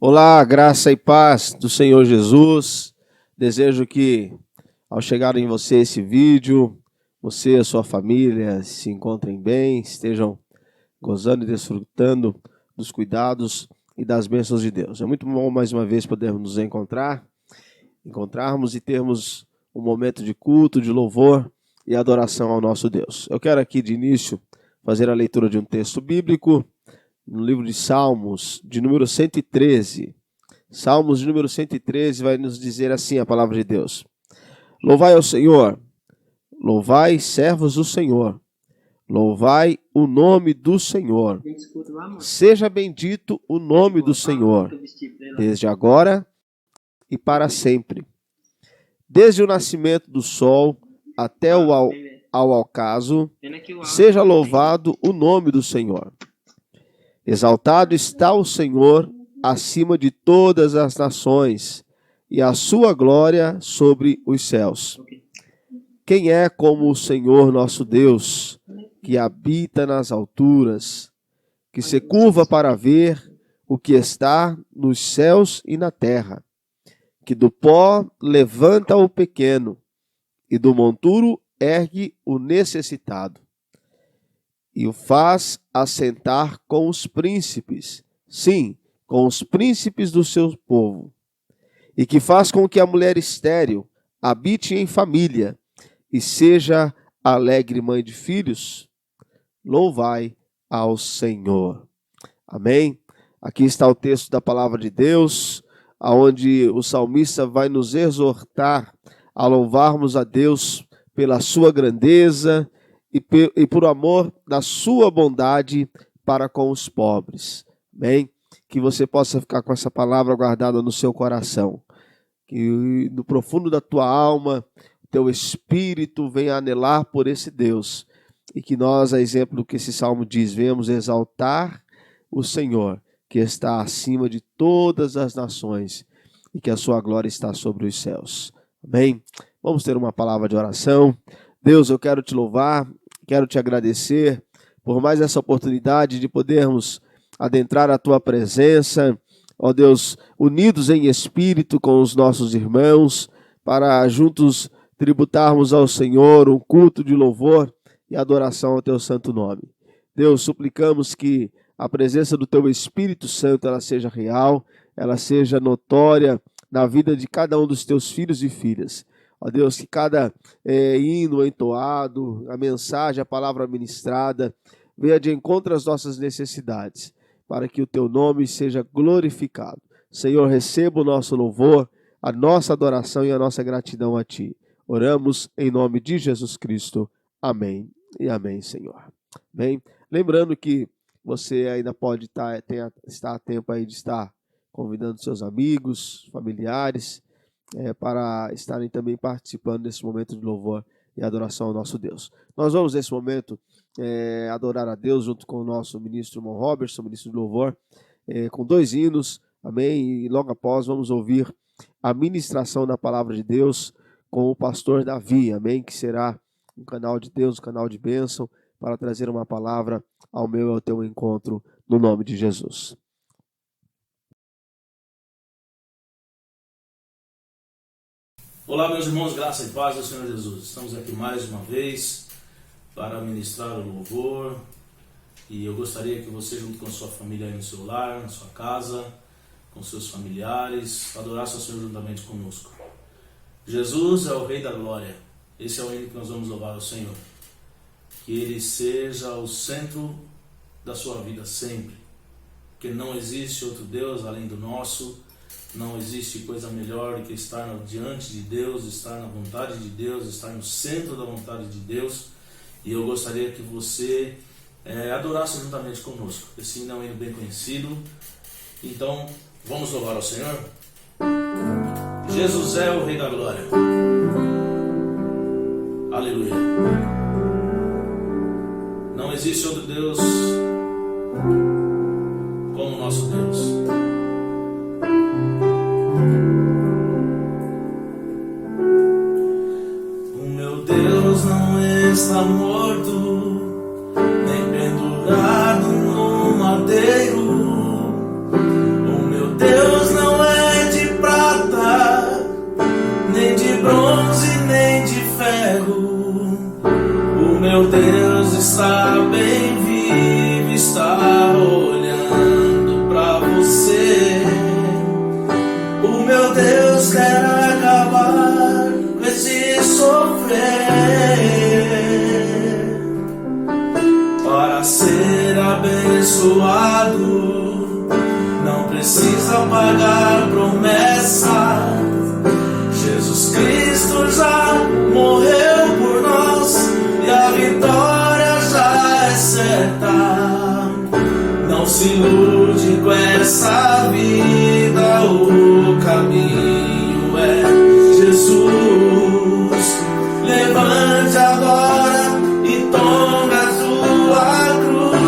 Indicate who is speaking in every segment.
Speaker 1: Olá, graça e paz do Senhor Jesus. Desejo que, ao chegar em você esse vídeo, você e a sua família se encontrem bem, estejam gozando e desfrutando dos cuidados e das bênçãos de Deus. É muito bom mais uma vez podermos nos encontrarmos e termos um momento de culto, de louvor e adoração ao nosso Deus. Eu quero aqui de início fazer a leitura de um texto bíblico no livro de Salmos, de número 113. Salmos de número 113 vai nos dizer assim a palavra de Deus. Louvai ao Senhor, louvai servos do Senhor, louvai o nome do Senhor. Seja bendito o nome do Senhor, desde agora e para sempre. Desde o nascimento do sol até ao ocaso, seja louvado o nome do Senhor. Exaltado está o Senhor acima de todas as nações, e a sua glória sobre os céus. Quem é como o Senhor nosso Deus, que habita nas alturas, que se curva para ver o que está nos céus e na terra, que do pó levanta o pequeno, e do monturo ergue o necessitado, e o faz assentar com os príncipes, sim, com os príncipes do seu povo, e que faz com que a mulher estéril habite em família e seja alegre mãe de filhos. Louvai ao Senhor. Amém? Aqui está o texto da palavra de Deus, onde o salmista vai nos exortar a louvarmos a Deus pela sua grandeza e por amor da sua bondade para com os pobres. Amém? Que você possa ficar com essa palavra guardada no seu coração. Que no profundo da tua alma, teu espírito venha anelar por esse Deus. E que nós, a exemplo do que esse salmo diz, venhamos exaltar o Senhor, que está acima de todas as nações e que a sua glória está sobre os céus. Amém? Vamos ter uma palavra de oração. Deus, eu quero te louvar, quero te agradecer por mais essa oportunidade de podermos adentrar a tua presença, ó Deus, unidos em espírito com os nossos irmãos, para juntos tributarmos ao Senhor um culto de louvor e adoração ao teu santo nome. Deus, suplicamos que a presença do teu Espírito Santo ela seja real, ela seja notória na vida de cada um dos teus filhos e filhas. Ó Deus, que cada hino entoado, a mensagem, a palavra ministrada, venha de encontro às nossas necessidades, para que o teu nome seja glorificado. Senhor, receba o nosso louvor, a nossa adoração e a nossa gratidão a Ti. Oramos em nome de Jesus Cristo. Amém e amém, Senhor. Bem, lembrando que você ainda pode estar a tempo aí de estar convidando seus amigos, familiares, para estarem também participando desse momento de louvor e adoração ao nosso Deus. Nós vamos, nesse momento, adorar a Deus junto com o nosso ministro irmão Robertson, ministro de louvor, com 2 hinos, amém? E logo após vamos ouvir a ministração da palavra de Deus com o pastor Davi, amém? Que será um canal de Deus, um canal de bênção, para trazer uma palavra ao meu e ao teu encontro, no nome de Jesus.
Speaker 2: Olá, meus irmãos, graça e paz do Senhor Jesus. Estamos aqui mais uma vez para ministrar o louvor e eu gostaria que você, junto com a sua família aí no seu lar, na sua casa, com seus familiares, adorasse ao Senhor juntamente conosco. Jesus é o Rei da Glória. Esse é o hino que nós vamos louvar ao Senhor. Que Ele seja o centro da sua vida sempre. Porque não existe outro Deus além do nosso. Não existe coisa melhor do que estar diante de Deus, estar na vontade de Deus, estar no centro da vontade de Deus. E eu gostaria que você adorasse juntamente conosco. Esse hino é um hino bem conhecido. Então, vamos louvar ao Senhor? Jesus é o Rei da Glória. Aleluia. Não existe outro Deus como o nosso Deus. O meu Deus não está morto, nem pendurado no madeiro. O meu Deus bronze nem de ferro. O meu Deus está bem vivo, está olhando pra você. O meu Deus quer acabar com esse sofrer. Para ser abençoado, não precisa pagar promessa. Jesus Cristo já morreu por nós e a vitória já é certa. Não se ilude com essa vida, o caminho é Jesus. Levante agora e tome a sua cruz.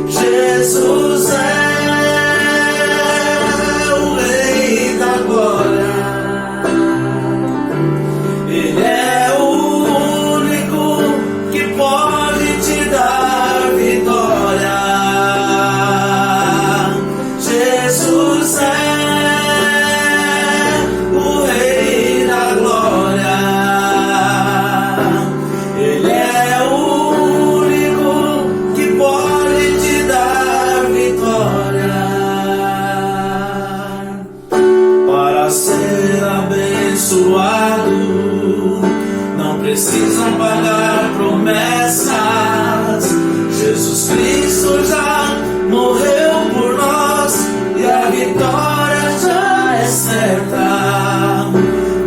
Speaker 2: Jesus é o Rei da Glória. Ele é o único que pode te dar vitória. Jesus é o Rei da Glória. Ele é o único que pode te dar vitória. Para ser abençoado, não precisa pagar promessas. Jesus Cristo já morreu por nós e a vitória já é certa.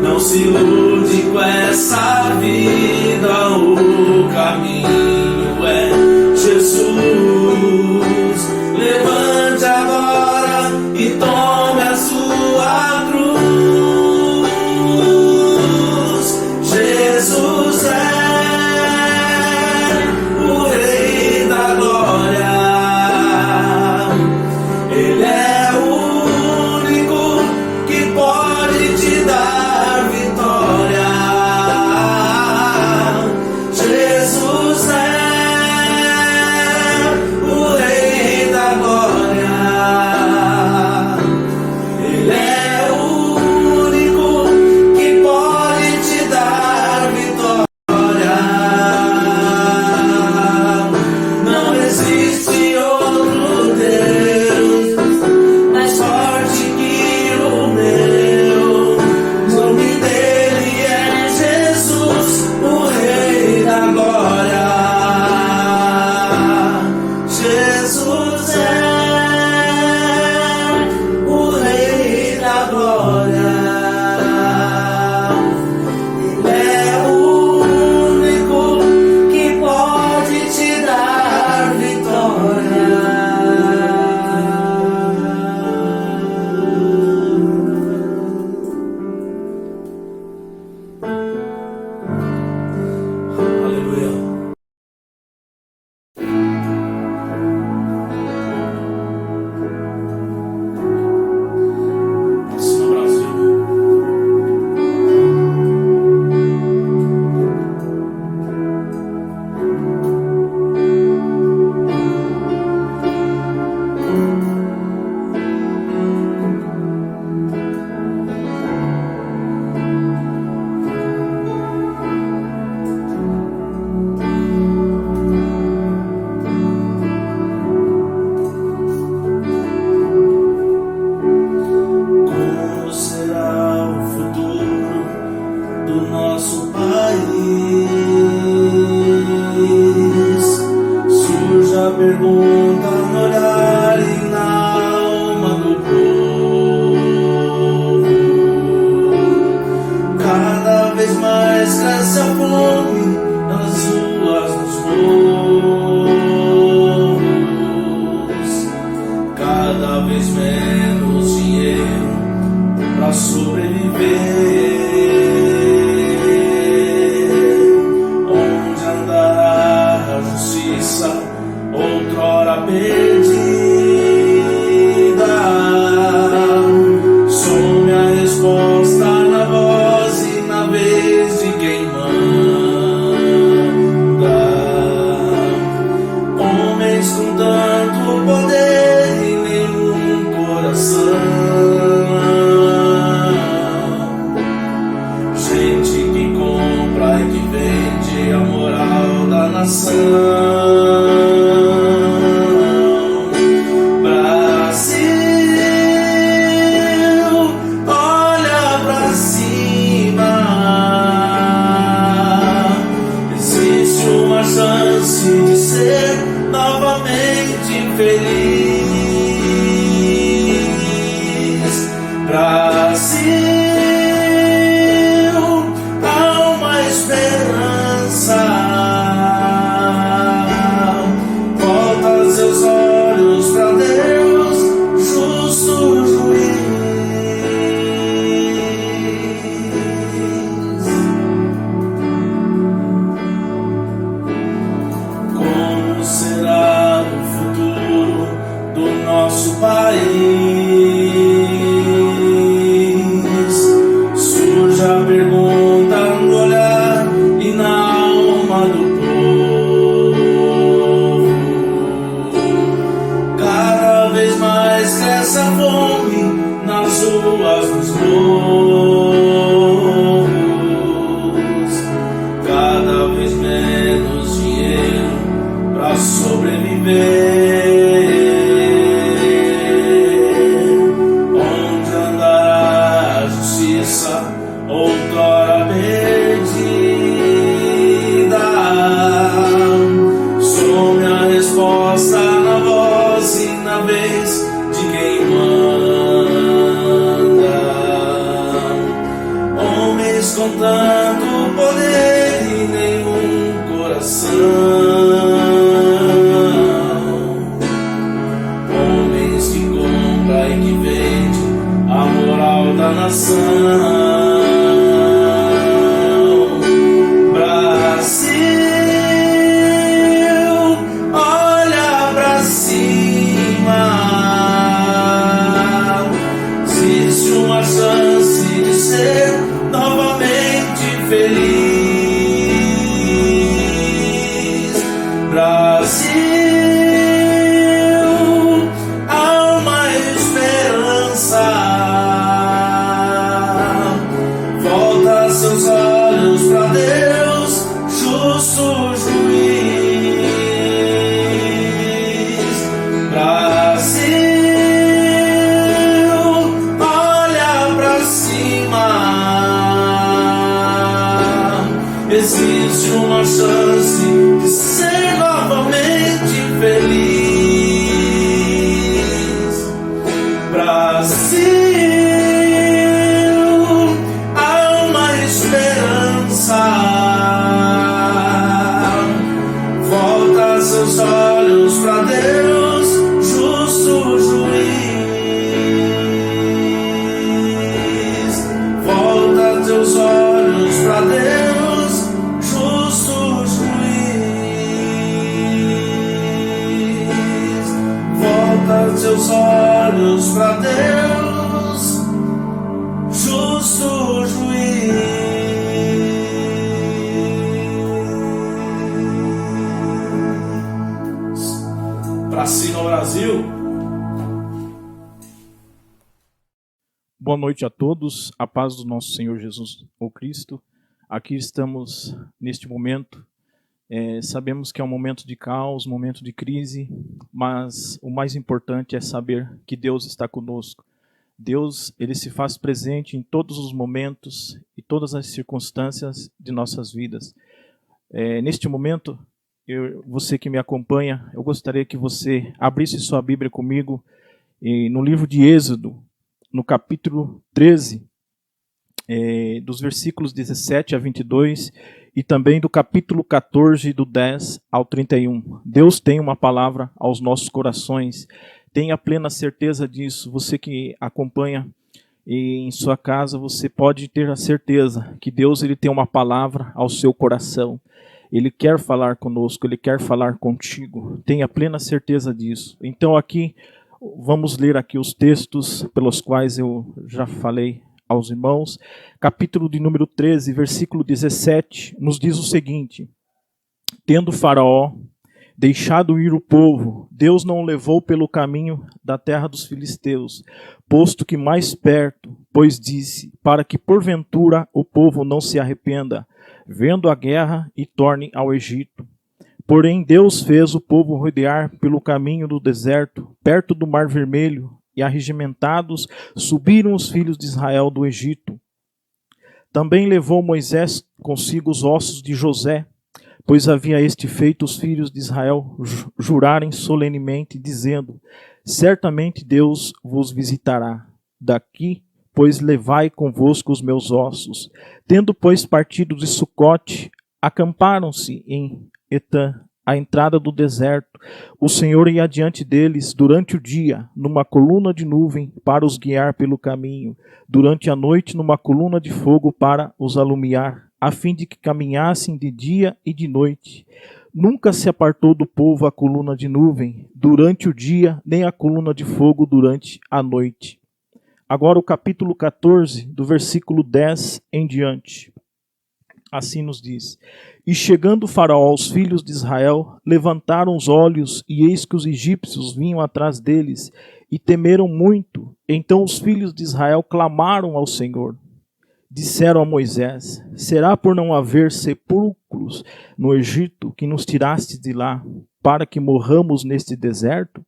Speaker 2: Não se ilude com essa vida, o caminho é Jesus. Levante agora e tome a sua cruz. Jesus é o Rei da Glória. Ele é o único que pode te dar vitória. Jesus é o Rei da Glória. Ele é o único que pode te dar vitória. Não existe outro Deus mais forte que o meu. O nome dele é Jesus, o Rei da Glória. Jesus é o Rei da Glória. Ele é o único que pode te dar vitória. Aleluia. Assim, Brasil. Como será o futuro do nosso país? Surge a pergunta no olhar e na alma do povo. Cada vez mais cresce a fome nas ruas, nos morros. Cada vez menos dinheiro pra sobreviver. Onde andará a justiça, outrora perdida? Some a resposta na voz e na vez de quem manda. Homens com tanto poder e nenhum coração. Brasil, olha pra cima. Existe uma chance de ser novamente feliz. Brasil, há uma esperança. Volta seus olhos pra Deus, justo juiz. Como será o futuro do nosso país? Surge a pergunta no olhar e na alma do povo. Cada vez mais cresce a fome nas ruas dos morros. Cada vez menos dinheiro pra sobreviver. Onde andará a justiça outrora perdida? Some a resposta na voz e na vez de quem manda. Homens com tanto poder e nenhum coração. Homens que compram e que vendem a moral da nação. Brasil, olha pra cima. Existe uma chance de ser novamente feliz. Brasil, há uma esperança. Volta seus olhos pra Deus, justo juiz. Brasil, olha pra cima. Existe uma chance de ser novamente feliz. Brasil, há uma esperança. Volta seus olhos pra Deus, justo juiz. Volta teus olhos pra Deus, justo juiz. Volta teus olhos pra Deus, justo juiz. Pra cima, Brasil.
Speaker 3: Boa noite a todos, a paz do nosso Senhor Jesus, o Cristo. Aqui estamos neste momento, sabemos que é um momento de caos, um momento de crise, mas o mais importante é saber que Deus está conosco. Deus, ele se faz presente em todos os momentos e todas as circunstâncias de nossas vidas. Neste momento, você que me acompanha, eu gostaria que você abrisse sua Bíblia comigo no livro de Êxodo, no capítulo 13, dos versículos 17 a 22, e também do capítulo 14, do 10 ao 31. Deus tem uma palavra aos nossos corações, tenha plena certeza disso. Você que acompanha em sua casa, você pode ter a certeza que Deus, ele tem uma palavra ao seu coração. Ele quer falar conosco, ele quer falar contigo. Tenha plena certeza disso. Então aqui, vamos ler aqui os textos pelos quais eu já falei aos irmãos. Capítulo de número 13, versículo 17, nos diz o seguinte: tendo Faraó deixado ir o povo, Deus não o levou pelo caminho da terra dos filisteus, posto que mais perto, pois disse, para que porventura o povo não se arrependa, vendo a guerra e torne ao Egito. Porém Deus fez o povo rodear pelo caminho do deserto, perto do Mar Vermelho, e arregimentados subiram os filhos de Israel do Egito. Também levou Moisés consigo os ossos de José, pois havia este feito os filhos de Israel jurarem solenemente, dizendo: certamente Deus vos visitará. Daqui, pois, levai convosco os meus ossos. Tendo, pois, partido de Sucote, acamparam-se em Etã, à entrada do deserto. O Senhor ia adiante deles durante o dia, numa coluna de nuvem, para os guiar pelo caminho. Durante a noite, numa coluna de fogo, para os alumiar, a fim de que caminhassem de dia e de noite. Nunca se apartou do povo a coluna de nuvem durante o dia, nem a coluna de fogo durante a noite. Agora o capítulo 14, do versículo 10 em diante. Assim nos diz: E chegando Faraó aos filhos de Israel, levantaram os olhos, e eis que os egípcios vinham atrás deles, e temeram muito. Então os filhos de Israel clamaram ao Senhor. Disseram a Moisés: será por não haver sepulcros no Egito que nos tiraste de lá, para que morramos neste deserto?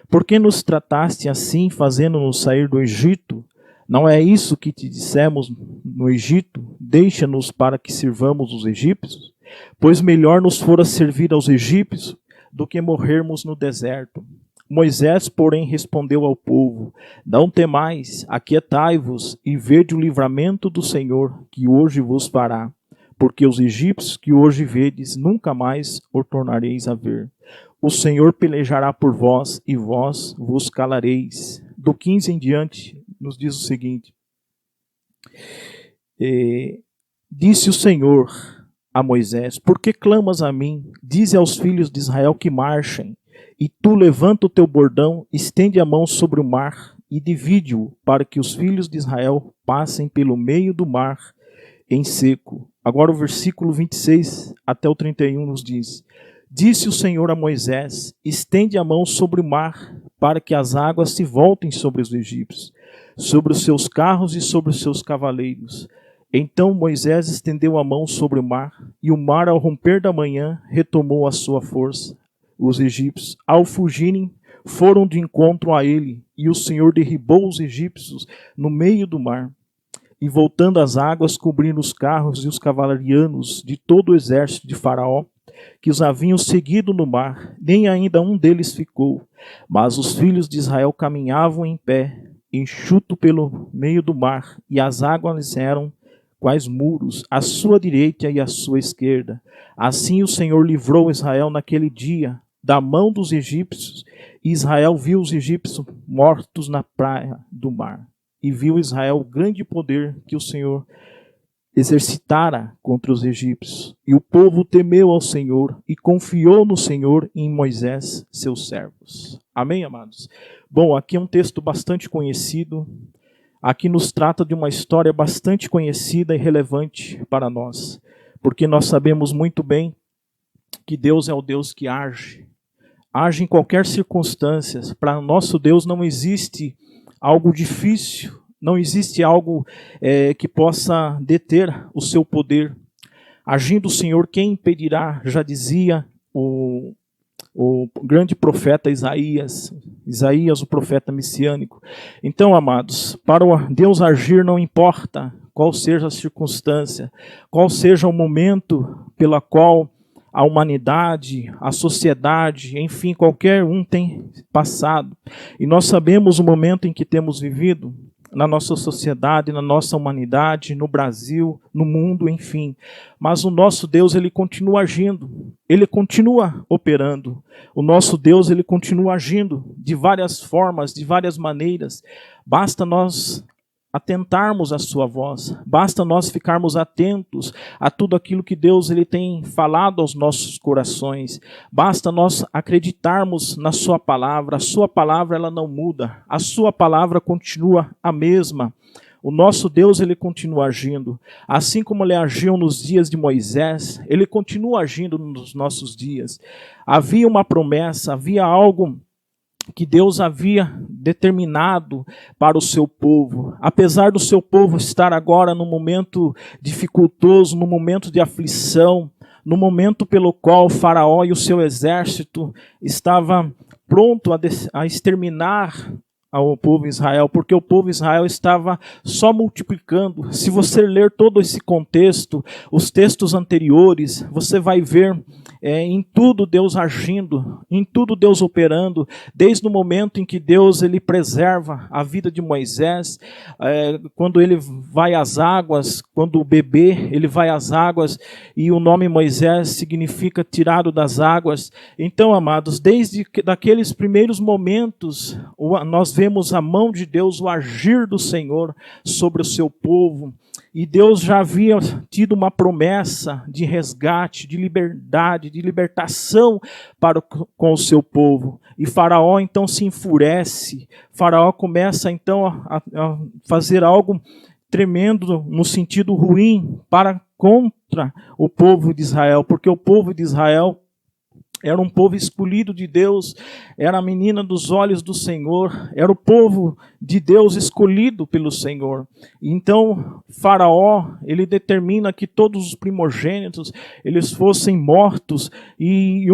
Speaker 3: Por que nos trataste assim, fazendo-nos sair do Egito? Não é isso que te dissemos no Egito? Deixa-nos para que sirvamos os egípcios? Pois melhor nos fora servir aos egípcios do que morrermos no deserto. Moisés, porém, respondeu ao povo: não temais, aquietai-vos e vede o livramento do Senhor, que hoje vos fará. Porque os egípcios que hoje vedes, nunca mais o tornareis a ver. O Senhor pelejará por vós, e vós vos calareis. Do 15 em diante, nos diz o seguinte: disse o Senhor a Moisés: por que clamas a mim? Dize aos filhos de Israel que marchem. E tu levanta o teu bordão, estende a mão sobre o mar e divide-o, para que os filhos de Israel passem pelo meio do mar em seco. Agora o versículo 26 até o 31 nos diz: disse o Senhor a Moisés: estende a mão sobre o mar, para que as águas se voltem sobre os egípcios, sobre os seus carros e sobre os seus cavaleiros. Então Moisés estendeu a mão sobre o mar, e o mar, ao romper da manhã, retomou a sua força. Os egípcios, ao fugirem, foram de encontro a ele, e o Senhor derribou os egípcios no meio do mar. E voltando as águas, cobriram os carros e os cavalarianos de todo o exército de Faraó, que os haviam seguido no mar, nem ainda um deles ficou. Mas os filhos de Israel caminhavam em pé, enxuto pelo meio do mar, e as águas eram quais muros, à sua direita e à sua esquerda. Assim o Senhor livrou Israel naquele dia da mão dos egípcios, e Israel viu os egípcios mortos na praia do mar. E viu Israel o grande poder que o Senhor exercitara contra os egípcios. E o povo temeu ao Senhor e confiou no Senhor e em Moisés, seus servos. Amém, amados? Bom, aqui é um texto bastante conhecido. Aqui nos trata de uma história bastante conhecida e relevante para nós, porque nós sabemos muito bem que Deus é o Deus que age em qualquer circunstância. Para nosso Deus não existe algo difícil, não existe algo que possa deter o seu poder. Agindo o Senhor, quem impedirá? Já dizia o grande profeta Isaías, o profeta messiânico. Então, amados, para Deus agir não importa qual seja a circunstância, qual seja o momento pela qual a humanidade, a sociedade, enfim, qualquer um tem passado. E nós sabemos o momento em que temos vivido, na nossa sociedade, na nossa humanidade, no Brasil, no mundo, enfim. Mas o nosso Deus, ele continua agindo, ele continua operando. O nosso Deus, ele continua agindo de várias formas, de várias maneiras. Basta nós atentarmos à sua voz, basta nós ficarmos atentos a tudo aquilo que Deus ele tem falado aos nossos corações, basta nós acreditarmos na sua palavra. A sua palavra ela não muda, a sua palavra continua a mesma. O nosso Deus ele continua agindo, assim como ele agiu nos dias de Moisés, ele continua agindo nos nossos dias. Havia uma promessa, havia algo que Deus havia determinado para o seu povo. Apesar do seu povo estar agora num momento dificultoso, num momento de aflição, no momento pelo qual o Faraó e o seu exército estava pronto a exterminar ao povo de Israel, porque o povo de Israel estava só multiplicando. Se você ler todo esse contexto, os textos anteriores, você vai ver em tudo Deus agindo, em tudo Deus operando, desde o momento em que Deus ele preserva a vida de Moisés, quando ele vai às águas, quando o bebê ele vai às águas, e o nome Moisés significa tirado das águas. Então, amados, desde daqueles primeiros momentos, nós vemos a mão de Deus, o agir do Senhor sobre o seu povo. E Deus já havia tido uma promessa de resgate, de liberdade, de libertação com o seu povo. E Faraó então se enfurece. Faraó começa então a fazer algo tremendo no sentido ruim contra o povo de Israel, porque o povo de Israel era um povo escolhido de Deus, era a menina dos olhos do Senhor, era o povo de Deus escolhido pelo Senhor. Então, Faraó, ele determina que todos os primogênitos, eles fossem mortos, e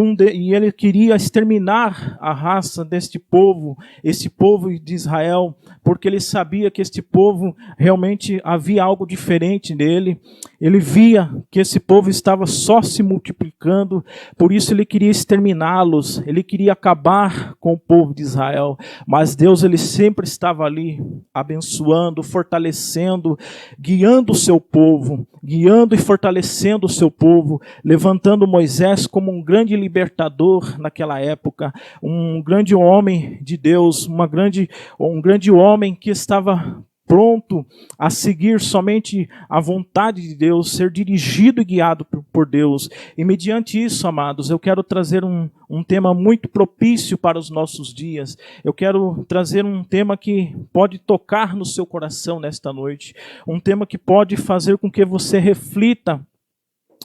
Speaker 3: ele queria exterminar a raça deste povo, esse povo de Israel, porque ele sabia que este povo realmente havia algo diferente nele. Ele via que esse povo estava só se multiplicando, por isso ele queria exterminá-los, ele queria acabar com o povo de Israel. Mas Deus ele sempre estava ali, abençoando, fortalecendo, guiando o seu povo, guiando e fortalecendo o seu povo, levantando Moisés como um grande libertador naquela época, um grande homem de Deus, um grande homem que estava pronto a seguir somente a vontade de Deus, ser dirigido e guiado por Deus. E mediante isso, amados, eu quero trazer um tema muito propício para os nossos dias. Eu quero trazer um tema que pode tocar no seu coração nesta noite, um tema que pode fazer com que você reflita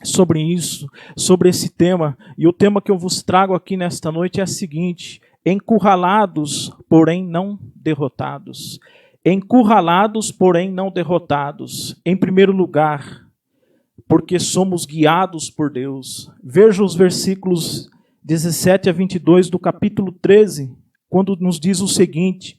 Speaker 3: sobre isso, sobre esse tema. E o tema que eu vos trago aqui nesta noite é o seguinte: encurralados, porém não derrotados. Encurralados, porém não derrotados. Em primeiro lugar, porque somos guiados por Deus. Veja os versículos 17 a 22 do capítulo 13, quando nos diz o seguinte: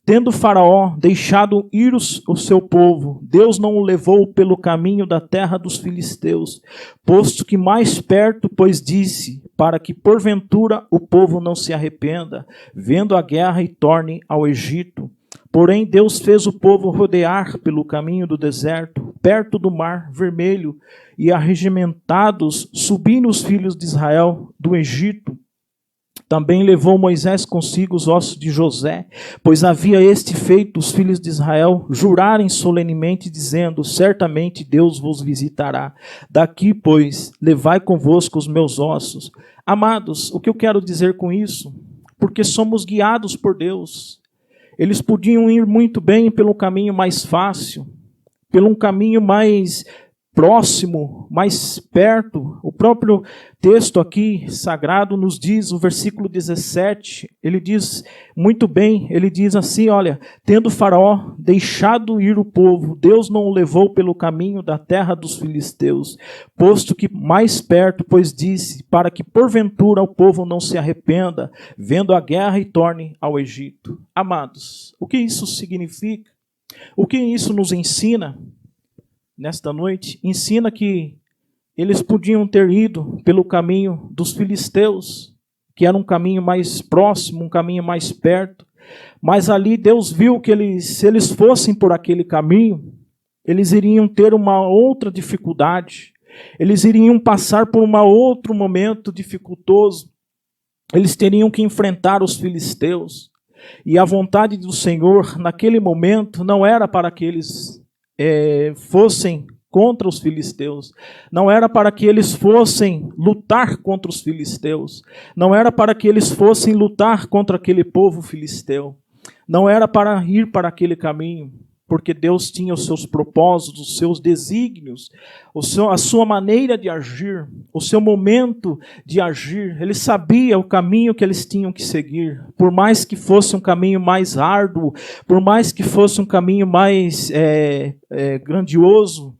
Speaker 3: tendo Faraó deixado ir o seu povo, Deus não o levou pelo caminho da terra dos filisteus, posto que mais perto, pois disse, para que porventura o povo não se arrependa, vendo a guerra e torne ao Egito. Porém, Deus fez o povo rodear pelo caminho do deserto, perto do mar Vermelho, e arregimentados subindo os filhos de Israel do Egito. Também levou Moisés consigo os ossos de José, pois havia este feito os filhos de Israel jurarem solenemente, dizendo: certamente Deus vos visitará. Daqui, pois, levai convosco os meus ossos. Amados, o que eu quero dizer com isso? Porque somos guiados por Deus. Eles podiam ir muito bem pelo caminho mais fácil, pelo um caminho mais próximo, mais perto. O próprio texto aqui sagrado nos diz, o versículo 17, ele diz muito bem, ele diz assim, olha, tendo Faraó deixado ir o povo, Deus não o levou pelo caminho da terra dos filisteus, posto que mais perto, pois disse, para que porventura o povo não se arrependa, vendo a guerra e torne ao Egito. Amados, o que isso significa? O que isso nos ensina? Nesta noite, ensina que eles podiam ter ido pelo caminho dos filisteus, que era um caminho mais próximo, um caminho mais perto, mas ali Deus viu que se eles fossem por aquele caminho, eles iriam ter uma outra dificuldade, eles iriam passar por um outro momento dificultoso, eles teriam que enfrentar os filisteus, e a vontade do Senhor naquele momento não era para que eles fossem contra os filisteus, não era para que eles fossem lutar contra os filisteus, não era para que eles fossem lutar contra aquele povo filisteu, não era para ir para aquele caminho, porque Deus tinha os seus propósitos, os seus desígnios, a sua maneira de agir, o seu momento de agir. Ele sabia o caminho que eles tinham que seguir, por mais que fosse um caminho mais árduo, por mais que fosse um caminho mais grandioso,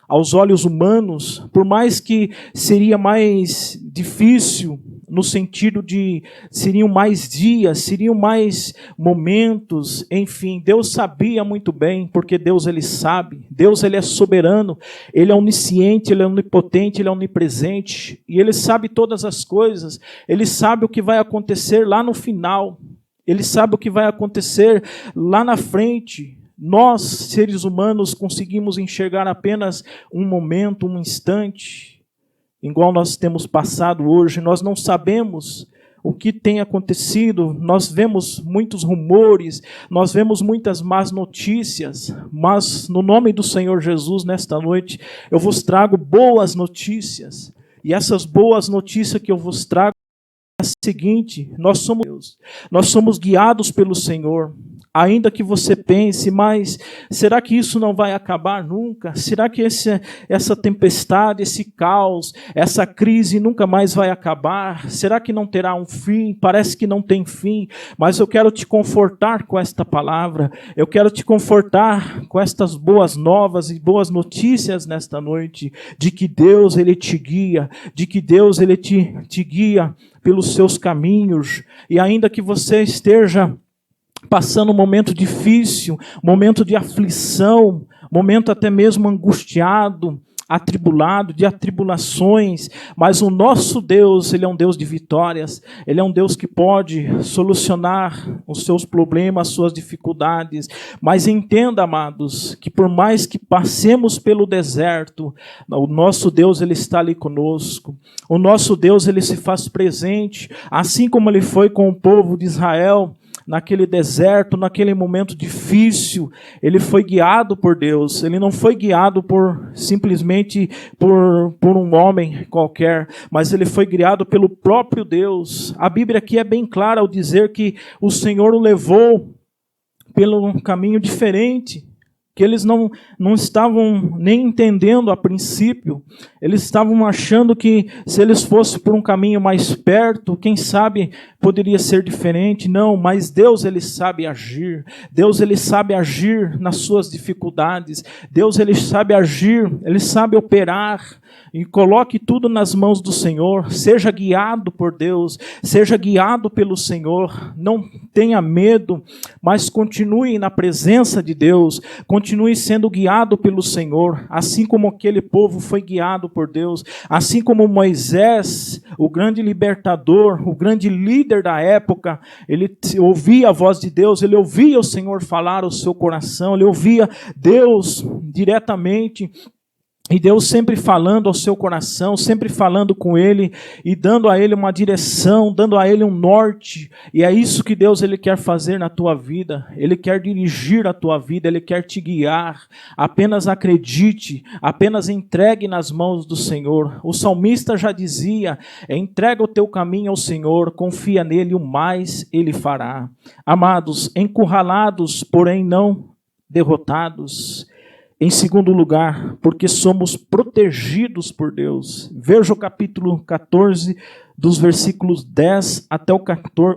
Speaker 3: aos olhos humanos, por mais que seria mais difícil, no sentido de seriam mais dias, seriam mais momentos, enfim, Deus sabia muito bem, porque Deus ele sabe, Deus ele é soberano, ele é onisciente, ele é onipotente, ele é onipresente, e ele sabe todas as coisas, ele sabe o que vai acontecer lá no final, ele sabe o que vai acontecer lá na frente. Nós, seres humanos, conseguimos enxergar apenas um momento, um instante, igual nós temos passado hoje. Nós não sabemos o que tem acontecido, nós vemos muitos rumores, nós vemos muitas más notícias, mas no nome do Senhor Jesus, nesta noite, eu vos trago boas notícias. E essas boas notícias que eu vos trago é a seguinte: nós somos guiados pelo Senhor. Ainda que você pense, mas será que isso não vai acabar nunca? Será que essa tempestade, esse caos, essa crise nunca mais vai acabar? Será que não terá um fim? Parece que não tem fim, mas eu quero te confortar com esta palavra, eu quero te confortar com estas boas novas e boas notícias nesta noite, de que Deus ele te guia, de que Deus ele te guia pelos seus caminhos, e ainda que você esteja passando um momento difícil, momento de aflição, momento até mesmo angustiado, atribulado, de atribulações, mas o nosso Deus, ele é um Deus de vitórias, ele é um Deus que pode solucionar os seus problemas, as suas dificuldades, mas entenda, amados, que por mais que passemos pelo deserto, o nosso Deus, ele está ali conosco, o nosso Deus, ele se faz presente, assim como ele foi com o povo de Israel, naquele deserto, naquele momento difícil, ele foi guiado por Deus, ele não foi guiado simplesmente por um homem qualquer, mas ele foi guiado pelo próprio Deus. A Bíblia aqui é bem clara ao dizer que o Senhor o levou pelo caminho diferente, que eles não estavam nem entendendo a princípio, eles estavam achando que se eles fossem por um caminho mais perto, quem sabe poderia ser diferente. Não, mas Deus ele sabe agir, Deus ele sabe agir nas suas dificuldades, Deus ele sabe agir, ele sabe operar. E coloque tudo nas mãos do Senhor, seja guiado por Deus, seja guiado pelo Senhor, não tenha medo, mas continue na presença de Deus, continue sendo guiado pelo Senhor, assim como aquele povo foi guiado por Deus, assim como Moisés, o grande libertador, o grande líder da época, ele ouvia a voz de Deus, ele ouvia o Senhor falar ao seu coração, ele ouvia Deus diretamente, e Deus sempre falando ao seu coração, sempre falando com ele e dando a ele uma direção, dando a ele um norte. E é isso que Deus ele quer fazer na tua vida. Ele quer dirigir a tua vida, ele quer te guiar. Apenas acredite, apenas entregue nas mãos do Senhor. O salmista já dizia: entrega o teu caminho ao Senhor, confia nele, o mais ele fará. Amados, encurralados, porém não derrotados. Em segundo lugar, porque somos protegidos por Deus. Veja o capítulo 14, dos versículos 10 até o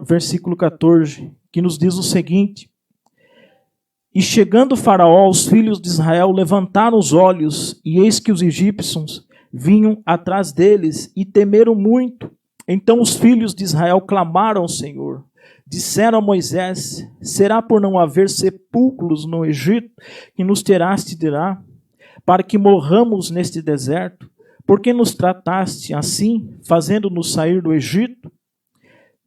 Speaker 3: versículo 14, que nos diz o seguinte: E chegando Faraó, os filhos de Israel levantaram os olhos, e eis que os egípcios vinham atrás deles, e temeram muito. Então os filhos de Israel clamaram ao Senhor. Disseram a Moisés: será por não haver sepulcros no Egito que nos tiraste de lá, para que morramos neste deserto? Por que nos trataste assim, fazendo-nos sair do Egito?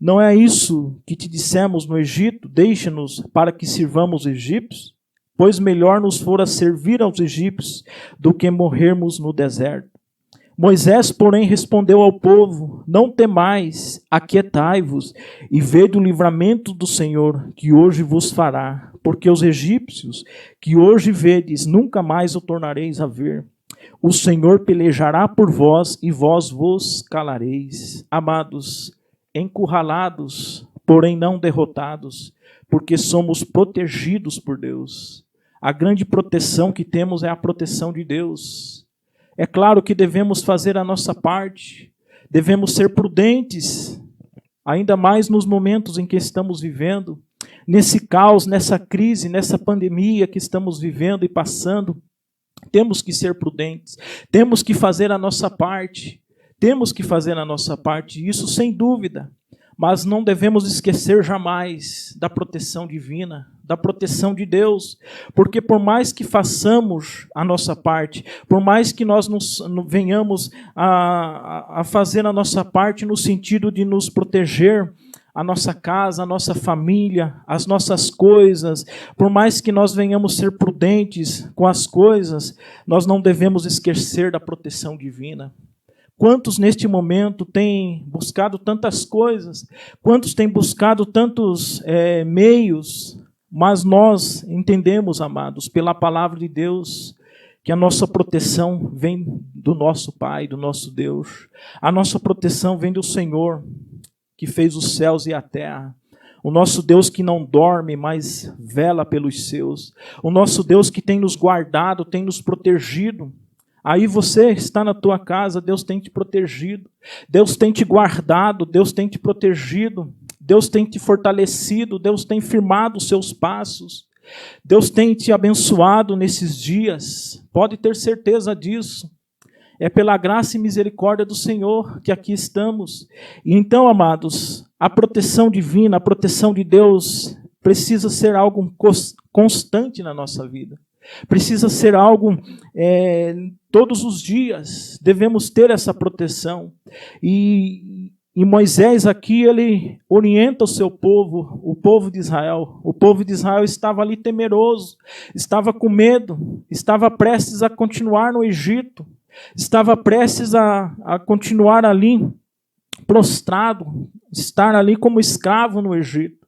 Speaker 3: Não é isso que te dissemos no Egito: deixa-nos para que sirvamos os egípcios? Pois melhor nos fora servir aos egípcios do que morrermos no deserto. Moisés, porém, respondeu ao povo: não temais, aquietai-vos, e vede o livramento do Senhor, que hoje vos fará, porque os egípcios, que hoje vedes, nunca mais o tornareis a ver. O Senhor pelejará por vós, e vós vos calareis. Amados, encurralados, porém não derrotados, porque somos protegidos por Deus. A grande proteção que temos é a proteção de Deus. É claro que devemos fazer a nossa parte, devemos ser prudentes, ainda mais nos momentos em que estamos vivendo, nesse caos, nessa crise, nessa pandemia que estamos vivendo e passando. Temos que ser prudentes, temos que fazer a nossa parte, isso sem dúvida. Mas não devemos esquecer jamais da proteção divina, da proteção de Deus, porque por mais que façamos a nossa parte, por mais que nós venhamos a fazer a nossa parte no sentido de nos proteger, a nossa casa, a nossa família, as nossas coisas, por mais que nós venhamos ser prudentes com as coisas, nós não devemos esquecer da proteção divina. Quantos neste momento têm buscado tantas coisas, quantos têm buscado tantos meios, mas nós entendemos, amados, pela palavra de Deus, que a nossa proteção vem do nosso Pai, do nosso Deus. A nossa proteção vem do Senhor, que fez os céus e a terra. O nosso Deus que não dorme, mas vela pelos seus. O nosso Deus que tem nos guardado, tem nos protegido. Aí você está na tua casa, Deus tem te protegido. Deus tem te guardado, Deus tem te protegido. Deus tem te fortalecido, Deus tem firmado os seus passos. Deus tem te abençoado nesses dias. Pode ter certeza disso. É pela graça e misericórdia do Senhor que aqui estamos. E então, amados, a proteção divina, a proteção de Deus precisa ser algo constante na nossa vida. Precisa ser algo todos os dias. Devemos ter essa proteção. E Moisés aqui, ele orienta o seu povo, o povo de Israel. O povo de Israel estava ali temeroso, estava com medo, estava prestes a continuar no Egito. Estava prestes a continuar ali prostrado, estar ali como escravo no Egito.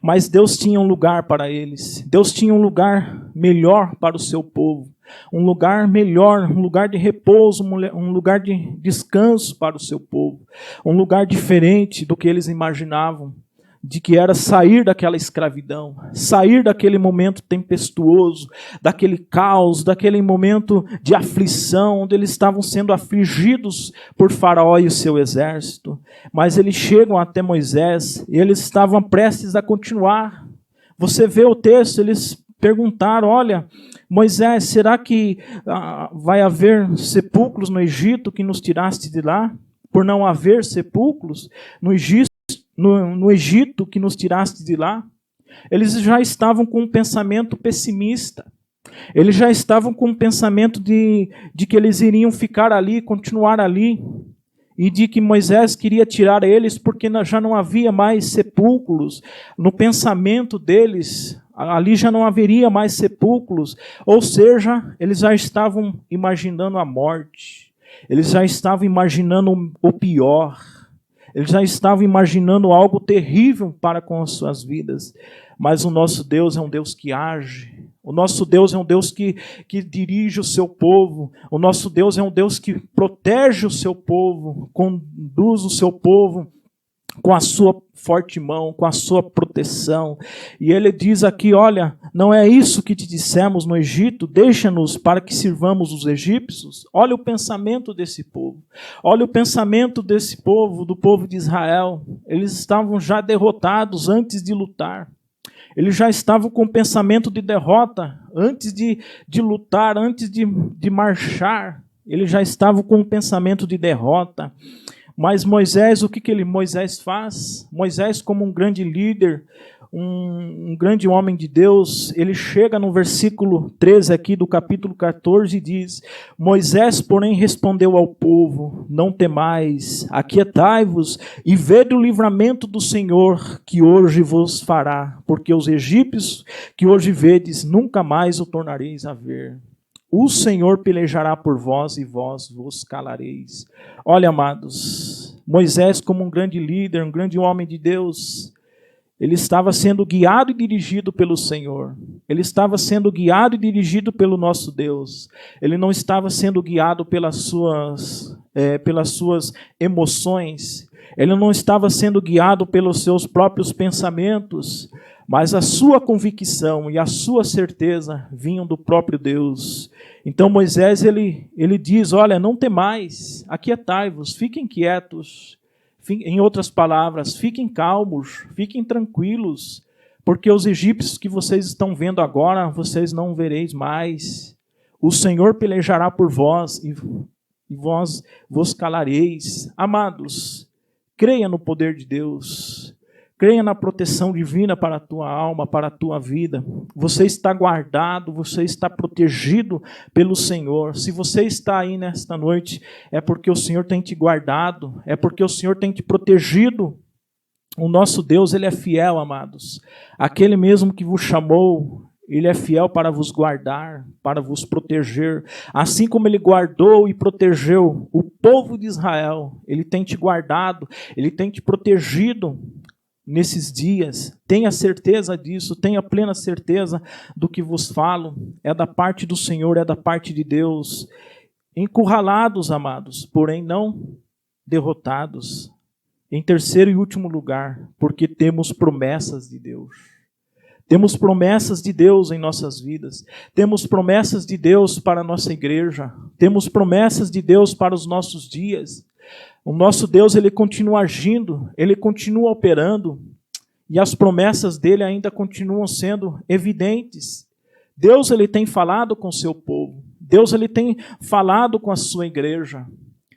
Speaker 3: Mas Deus tinha um lugar para eles. Deus tinha um lugar melhor para o seu povo. Um lugar melhor, um lugar de repouso, um lugar de descanso para o seu povo. Um lugar diferente do que eles imaginavam, de que era sair daquela escravidão, sair daquele momento tempestuoso, daquele caos, daquele momento de aflição, onde eles estavam sendo afligidos por Faraó e o seu exército. Mas eles chegam até Moisés e eles estavam prestes a continuar. Você vê o texto, eles perguntaram, olha, Moisés, será que vai haver sepulcros no Egito que nos tiraste de lá? Por não haver sepulcros no Egito que nos tiraste de lá? Eles já estavam com um pensamento pessimista. Eles já estavam com um pensamento de que eles iriam ficar ali, continuar ali. E de que Moisés queria tirar eles porque já não havia mais sepulcros. No pensamento deles, ali já não haveria mais sepulcros. Ou seja, eles já estavam imaginando a morte. Eles já estavam imaginando o pior. Eles já estavam imaginando algo terrível para com as suas vidas. Mas o nosso Deus é um Deus que age. O nosso Deus é um Deus que dirige o seu povo. O nosso Deus é um Deus que protege o seu povo, conduz o seu povo com a sua forte mão, com a sua proteção. E ele diz aqui, olha, não é isso que te dissemos no Egito, deixa-nos para que sirvamos os egípcios. Olha o pensamento desse povo. Olha o pensamento desse povo, do povo de Israel. Eles estavam já derrotados antes de lutar. Eles já estavam com o pensamento de derrota antes de lutar, antes de marchar. Eles já estavam com o pensamento de derrota. Mas Moisés, o que Moisés faz? Moisés, como um grande líder, um grande homem de Deus, ele chega no versículo 13 aqui do capítulo 14 e diz: Moisés, porém, respondeu ao povo: não temais, aquietai-vos e vede o livramento do Senhor que hoje vos fará, porque os egípcios que hoje vedes, nunca mais o tornareis a ver. O Senhor pelejará por vós e vós vos calareis. Olha, amados, Moisés, como um grande líder, um grande homem de Deus, ele estava sendo guiado e dirigido pelo Senhor. Ele estava sendo guiado e dirigido pelo nosso Deus. Ele não estava sendo guiado pelas suas emoções. Ele não estava sendo guiado pelos seus próprios pensamentos, mas a sua convicção e a sua certeza vinham do próprio Deus. Então Moisés, ele diz, olha, não temais, aquietai-vos, fiquem quietos. Em outras palavras, fiquem calmos, fiquem tranquilos, porque os egípcios que vocês estão vendo agora, vocês não vereis mais. O Senhor pelejará por vós e vós vos calareis. Amados, creia no poder de Deus. Creia na proteção divina para a tua alma, para a tua vida. Você está guardado, você está protegido pelo Senhor. Se você está aí nesta noite, é porque o Senhor tem te guardado, é porque o Senhor tem te protegido. O nosso Deus, Ele é fiel, amados. Aquele mesmo que vos chamou, Ele é fiel para vos guardar, para vos proteger. Assim como Ele guardou e protegeu o povo de Israel, Ele tem te guardado, Ele tem te protegido nesses dias. Tenha certeza disso, tenha plena certeza do que vos falo. É da parte do Senhor, é da parte de Deus. Encurralados, amados, porém não derrotados. Em terceiro e último lugar, porque temos promessas de Deus. Temos promessas de Deus em nossas vidas. Temos promessas de Deus para a nossa igreja. Temos promessas de Deus para os nossos dias. O nosso Deus, Ele continua agindo, Ele continua operando, e as promessas dEle ainda continuam sendo evidentes. Deus, Ele tem falado com o seu povo. Deus, Ele tem falado com a sua igreja,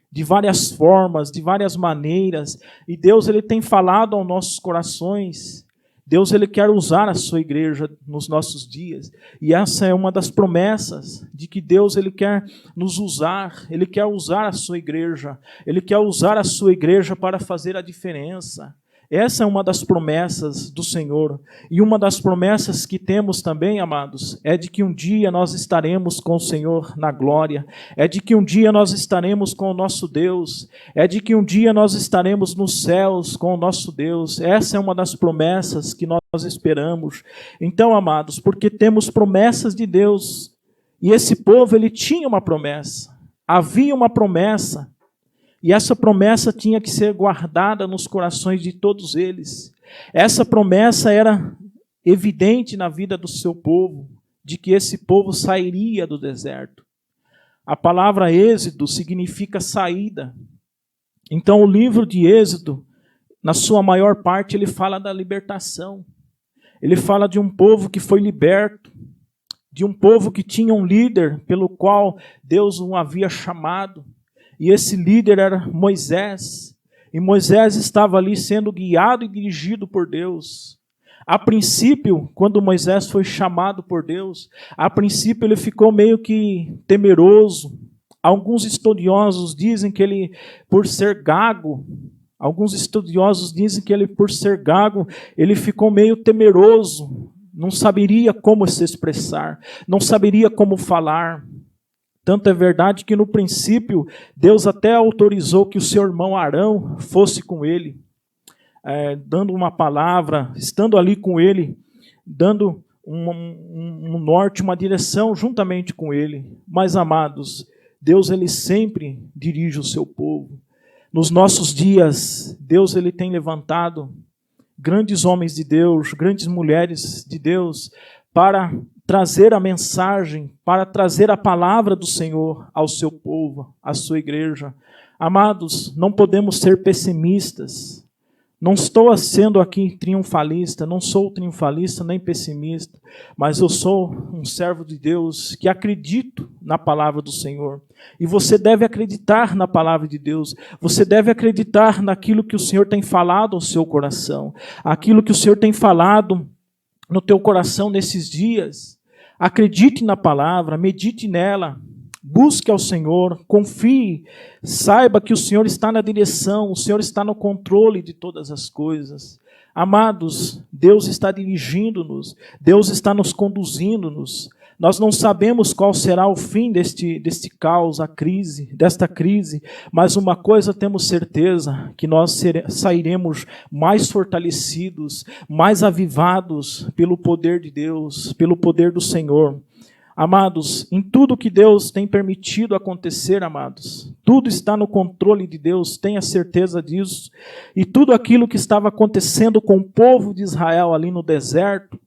Speaker 3: de várias formas, de várias maneiras, e Deus, Ele tem falado aos nossos corações. Deus, Ele quer usar a sua igreja nos nossos dias, e essa é uma das promessas de que Deus, Ele quer nos usar, Ele quer usar a sua igreja, Ele quer usar a sua igreja para fazer a diferença. Essa é uma das promessas do Senhor. E uma das promessas que temos também, amados, é de que um dia nós estaremos com o Senhor na glória. É de que um dia nós estaremos com o nosso Deus. É de que um dia nós estaremos nos céus com o nosso Deus. Essa é uma das promessas que nós esperamos. Então, amados, porque temos promessas de Deus. E esse povo, ele tinha uma promessa. Havia uma promessa. E essa promessa tinha que ser guardada nos corações de todos eles. Essa promessa era evidente na vida do seu povo, de que esse povo sairia do deserto. A palavra Êxodo significa saída. Então o livro de Êxodo, na sua maior parte, ele fala da libertação. Ele fala de um povo que foi liberto, de um povo que tinha um líder pelo qual Deus o havia chamado. E esse líder era Moisés. E Moisés estava ali sendo guiado e dirigido por Deus. A princípio, quando Moisés foi chamado por Deus, a princípio ele ficou meio que temeroso. Alguns estudiosos dizem que ele, por ser gago, ele ficou meio temeroso. Não saberia como se expressar, não saberia como falar. Tanto é verdade que no princípio Deus até autorizou que o seu irmão Arão fosse com ele, dando uma palavra, estando ali com ele, dando um norte, uma direção juntamente com ele. Mas, amados, Deus, Ele sempre dirige o seu povo. Nos nossos dias, Deus, Ele tem levantado grandes homens de Deus, grandes mulheres de Deus, para trazer a mensagem, para trazer a palavra do Senhor ao seu povo, à sua igreja. Amados, não podemos ser pessimistas. Não estou sendo aqui triunfalista, não sou triunfalista nem pessimista, mas eu sou um servo de Deus que acredito na palavra do Senhor. E você deve acreditar na palavra de Deus, você deve acreditar naquilo que o Senhor tem falado ao seu coração, aquilo que o Senhor tem falado no teu coração nesses dias. Acredite na palavra, medite nela, busque ao Senhor, confie, saiba que o Senhor está na direção, o Senhor está no controle de todas as coisas. Amados, Deus está dirigindo-nos, Deus está nos conduzindo-nos. Nós não sabemos qual será o fim deste caos, desta crise, mas uma coisa temos certeza, que nós sairemos mais fortalecidos, mais avivados pelo poder de Deus, pelo poder do Senhor. Amados, em tudo que Deus tem permitido acontecer, amados, tudo está no controle de Deus, tenha certeza disso. E tudo aquilo que estava acontecendo com o povo de Israel ali no deserto,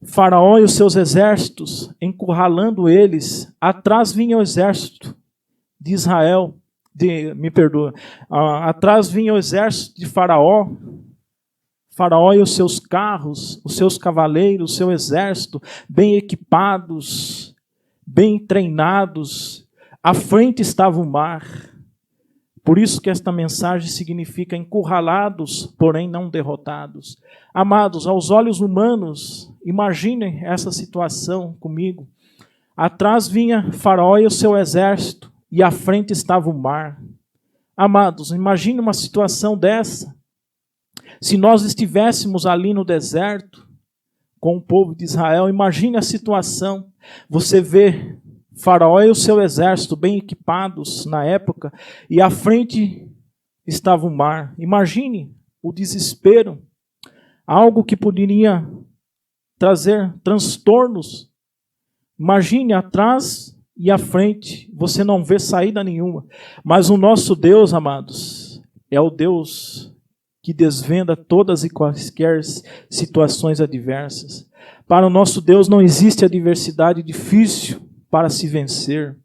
Speaker 3: Faraó e os seus exércitos, encurralando eles, atrás vinha o exército de Israel, atrás vinha o exército de Faraó e os seus carros, os seus cavaleiros, o seu exército, bem equipados, bem treinados, à frente estava o mar. Por isso que esta mensagem significa encurralados, porém não derrotados. Amados, aos olhos humanos, imaginem essa situação comigo. Atrás vinha Faraó e o seu exército, e à frente estava o mar. Amados, imagine uma situação dessa. Se nós estivéssemos ali no deserto, com o povo de Israel, imagine a situação. Você vê Faraó e o seu exército bem equipados na época, e à frente estava o mar. Imagine o desespero, algo que poderia trazer transtornos. Imagine atrás e à frente, você não vê saída nenhuma. Mas o nosso Deus, amados, é o Deus que desvenda todas e quaisquer situações adversas. Para o nosso Deus não existe adversidade difícil para se vencer.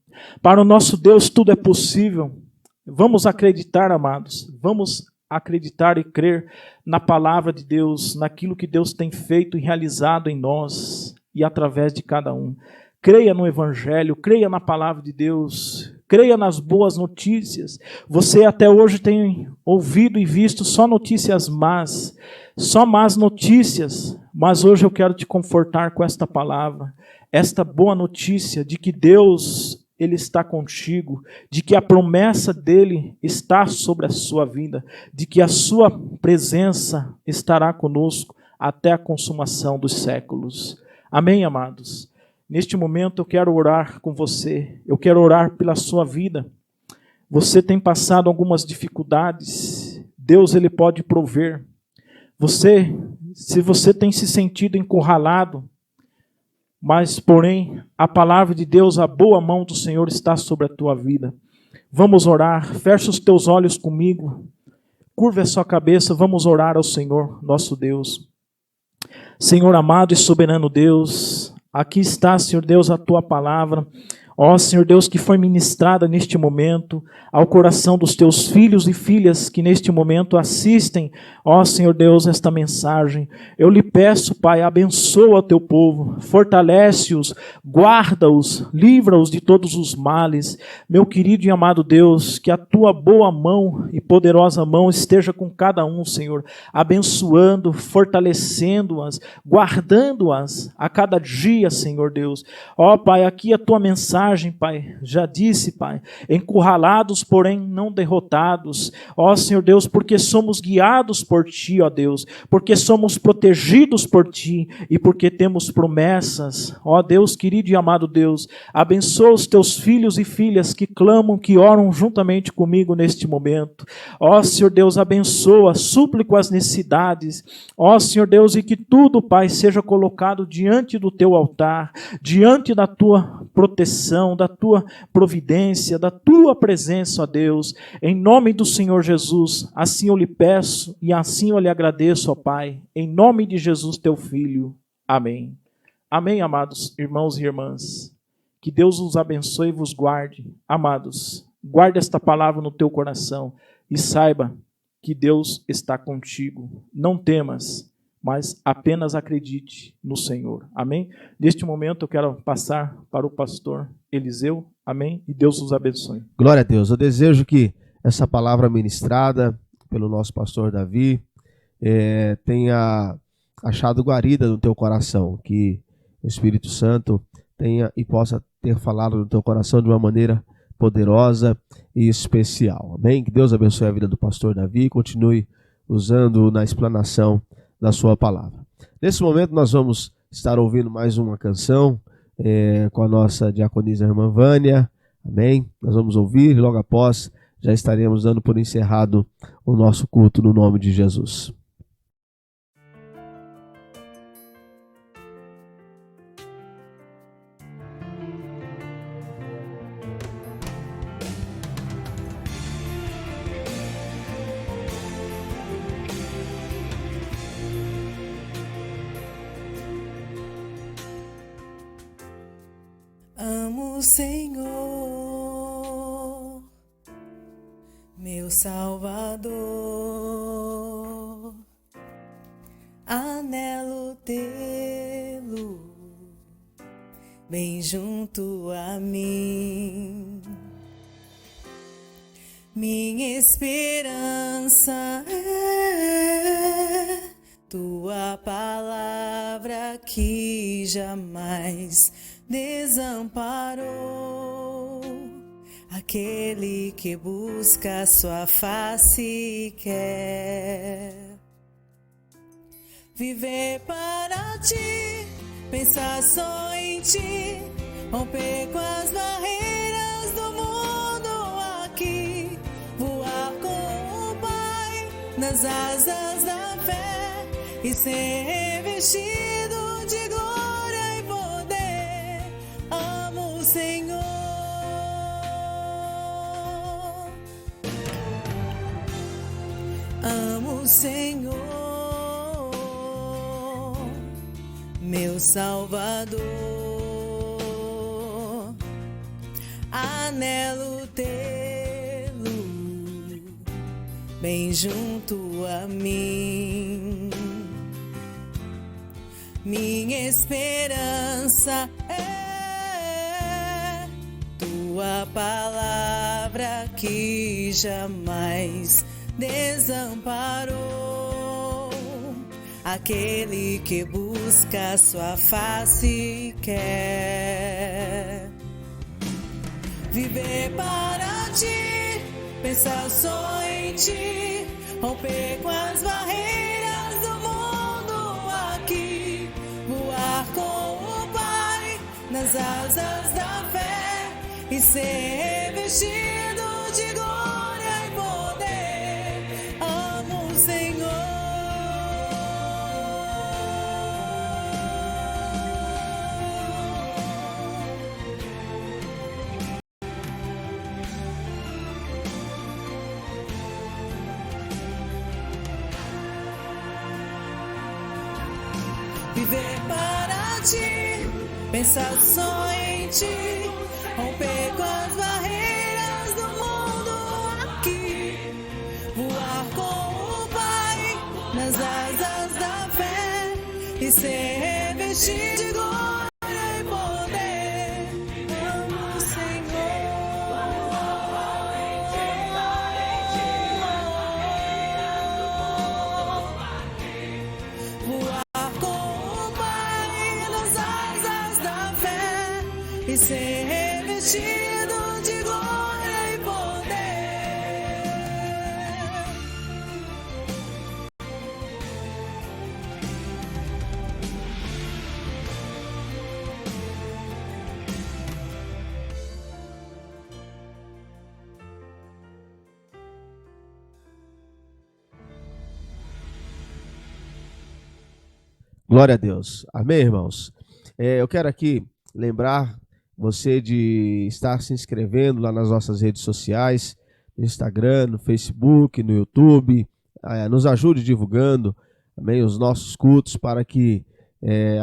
Speaker 3: Para o nosso Deus tudo é possível. Vamos acreditar, amados. Vamos acreditar e crer na palavra de Deus, naquilo que Deus tem feito e realizado em nós e através de cada um. Creia no Evangelho, creia na palavra de Deus, creia nas boas notícias. Você até hoje tem ouvido e visto só notícias más, só más notícias, mas hoje eu quero te confortar com esta palavra, esta boa notícia de que Deus, Ele está contigo, de que a promessa dEle está sobre a sua vida, de que a sua presença estará conosco até a consumação dos séculos. Amém, amados? Neste momento eu quero orar com você, eu quero orar pela sua vida. Você tem passado algumas dificuldades, Deus Ele pode prover. Se você tem se sentido encurralado, mas porém a palavra de Deus, a boa mão do Senhor está sobre a tua vida. Vamos orar, fecha os teus olhos comigo, curva a sua cabeça, vamos orar ao Senhor, nosso Deus. Senhor amado e soberano Deus, aqui está, Senhor Deus, a tua palavra. Ó Senhor Deus, que foi ministrada neste momento ao coração dos teus filhos e filhas que neste momento assistem, ó Senhor Deus, esta mensagem. Eu lhe peço, Pai, abençoa o teu povo, fortalece-os, guarda-os, livra-os de todos os males. Meu querido e amado Deus, que a tua boa mão e poderosa mão esteja com cada um, Senhor, abençoando, fortalecendo-as, guardando-as a cada dia, Senhor Deus. Ó Pai, aqui a tua mensagem, Pai, já disse, Pai, encurralados, porém não derrotados, ó Senhor Deus, porque somos guiados por Ti, ó Deus, porque somos protegidos por Ti e porque temos promessas, ó Deus, querido e amado Deus, abençoa os Teus filhos e filhas que clamam, que oram juntamente comigo neste momento, ó Senhor Deus, abençoa, súplico as necessidades, ó Senhor Deus, e que tudo, Pai, seja colocado diante do Teu altar, diante da Tua proteção, da tua providência, da tua presença, ó Deus, em nome do Senhor Jesus, assim eu lhe peço e assim eu lhe agradeço, ó Pai, em nome de Jesus, teu Filho. Amém. Amém, amados irmãos e irmãs. Que Deus os abençoe e vos guarde. Amados, guarde esta palavra no teu coração e saiba que Deus está contigo. Não temas, mas apenas acredite no Senhor. Amém? Neste momento eu quero passar para o pastor Eliseu. Amém? E Deus os abençoe.
Speaker 1: Glória a Deus. Eu desejo que essa palavra ministrada pelo nosso pastor Davi tenha achado guarida no teu coração, que o Espírito Santo tenha e possa ter falado no teu coração de uma maneira poderosa e especial. Amém? Que Deus abençoe a vida do pastor Davi e continue usando na explanação da sua palavra. Nesse momento nós vamos estar ouvindo mais uma canção com a nossa diaconisa irmã Vânia. Amém? Nós vamos ouvir e logo após já estaremos dando por encerrado o nosso culto no nome de Jesus.
Speaker 4: Amo o Senhor, meu Salvador, anelo tê-lo bem junto a mim. Minha esperança é tua palavra que jamais desamparou. Aquele que busca sua face e quer viver para ti, pensar só em ti, romper com as barreiras do mundo aqui, voar com o Pai nas asas da fé e ser revestido de glória e poder. Amo o Senhor. Amo o Senhor, meu Salvador. Anelo tê-lo bem junto a mim. Minha esperança é tua palavra que jamais desamparou. Aquele que busca sua face quer viver para ti, pensar só em ti, romper com as barreiras do mundo aqui, voar com o Pai nas asas da fé e ser revestido de glória e poder. Amo o Senhor. Viver para ti, pensar só em ti, romper com as barreiras do mundo aqui, voar com o Pai nas asas da fé e ser revestido de glória e poder. Amo o Senhor. Voar com o Pai nas asas da fé e ser revestido de glória e poder.
Speaker 1: Glória a Deus. Amém, irmãos? Eu quero aqui lembrar você de estar se inscrevendo lá nas nossas redes sociais, no Instagram, no Facebook, no YouTube. Nos ajude divulgando também os nossos cultos para que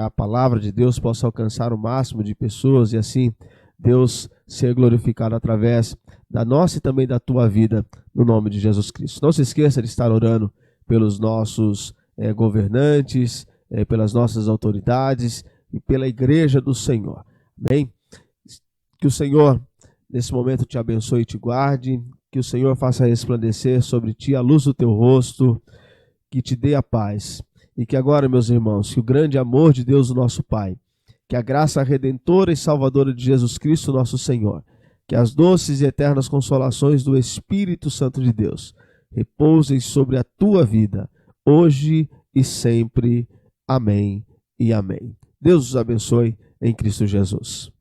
Speaker 1: a palavra de Deus possa alcançar o máximo de pessoas e assim Deus ser glorificado através da nossa e também da tua vida, no nome de Jesus Cristo. Não se esqueça de estar orando pelos nossos governantes, pelas nossas autoridades e pela igreja do Senhor. Amém? Que o Senhor, nesse momento, te abençoe e te guarde, que o Senhor faça resplandecer sobre ti a luz do teu rosto, que te dê a paz. E que agora, meus irmãos, que o grande amor de Deus, o nosso Pai, que a graça redentora e salvadora de Jesus Cristo, nosso Senhor, que as doces e eternas consolações do Espírito Santo de Deus repousem sobre a tua vida, hoje e sempre. Amém e amém. Deus os abençoe em Cristo Jesus.